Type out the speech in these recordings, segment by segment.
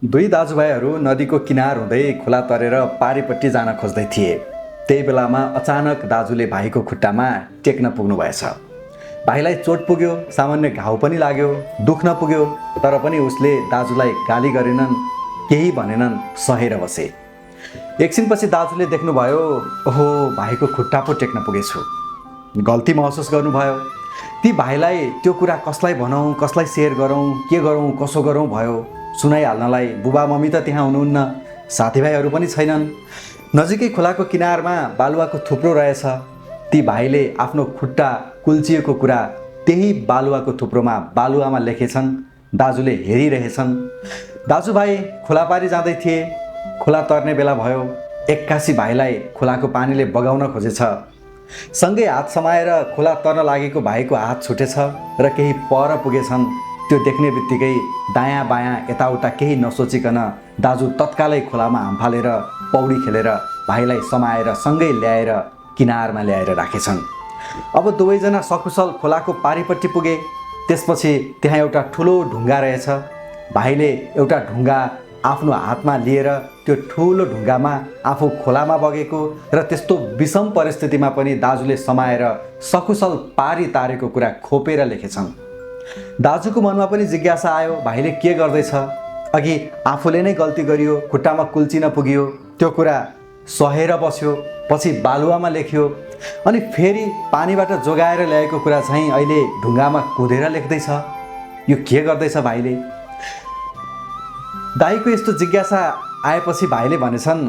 दुई दाजुभाइहरू नदीको किनार हुँदै खोला तरेर पारिपट्टि जान खोज्दै थिए। त्यही बेलामा अचानक दाजुले भाइको खुट्टामा टेक्न पुग्नु भएछ। भाइलाई चोट पुग्यो, सामान्य घाउ पनि लाग्यो, दुख्न पुग्यो, तर पनि उसले दाजुलाई गाली गरेनन्, केही भनेनन्, सहेर बसे। एकछिनपछि दाजुले देख्नुभयो, ओहो भाइको खुट्टा पो टेक्न पुगेछु। गल्ती महसुस गर्नुभयो। ती भाइलाई त्यो कुरा कसलाई भनौँ, कसलाई सेयर गरौँ, के गरौँ, कसो गरौँ भयो। सुनाइहाल्नलाई बुबा मम्मी त त्यहाँ हुनुहुन्न, साथीभाइहरू पनि छैनन्। नजिकै खोलाको किनारमा बालुवाको थुप्रो रहेछ। ती भाइले आफ्नो खुट्टा कुल्चिएको कुरा त्यही बालुवाको थुप्रोमा बालुवामा लेखेछन्। दाजुले हेरिरहेछन्। दाजुभाइ खोलापारी जाँदै थिए। खोला तर्ने बेला भयो। एक्कासी भाइलाई खोलाको पानीले बगाउन खोजेछ। सँगै हात समाएर खोला तर्न लागेको भाइको हात छुटेछ र केही पर पुगेछन्। त्यो देख्ने बित्तिकै दायाँ बायाँ यताउता केही नसोचिकन दाजु तत्कालै खोलामा हामफालेर पौडी खेलेर भाइलाई समाएर सँगै ल्याएर किनारमा ल्याएर राखेछन्। अब दुवैजना सकुशल खोलाको पारिपट्टि पुगे। त्यसपछि त्यहाँ एउटा ठुलो ढुङ्गा रहेछ। भाइले एउटा ढुङ्गा आफ्नो हातमा लिएर त्यो ठुलो ढुङ्गामा आफू खोलामा बगेको र त्यस्तो विषम परिस्थितिमा पनि दाजुले समाएर सकुशल पारी तारेको कुरा खोपेर लेखेछन्। दाजुको मनमा पनि जिज्ञासा आयो, भाइले के गर्दैछ? अघि आफूले नै गल्ती गरियो, खुट्टामा कुल्चिन पुग्यो, त्यो कुरा सहेर बस्यो, पछि बालुवामा लेख्यो, अनि फेरि पानीबाट जोगाएर ल्याएको कुरा चाहिँ अहिले ढुङ्गामा कुदेर लेख्दैछ। यो के गर्दैछ भाइले? दाइको यस्तो जिज्ञासा आएपछि भाइले भनेछन्,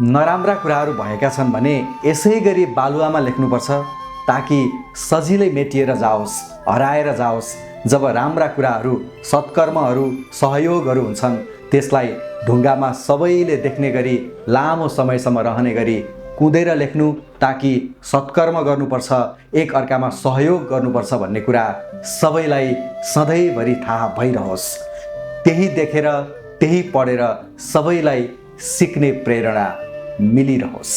नराम्रा कुराहरू भएका छन् भने यसै गरी बालुवामा लेख्नुपर्छ, ताकि सजिलै मेटिएर जाओस्, हराएर जाओस्। जब राम्रा कुराहरू, सत्कर्महरू, सहयोगहरू हुन्छन्, त्यसलाई ढुङ्गामा सबैले देख्ने गरी लामो समयसम्म रहने गरी कुदेर लेख्नु, ताकि सत्कर्म गर्नुपर्छ, एक अर्कामा सहयोग गर्नुपर्छ भन्ने कुरा सबैलाई सधैँभरि थाहा भइरहोस्। त्यही देखेर, त्यही पढेर सबैलाई सिक्ने प्रेरणा मिलिरहोस्।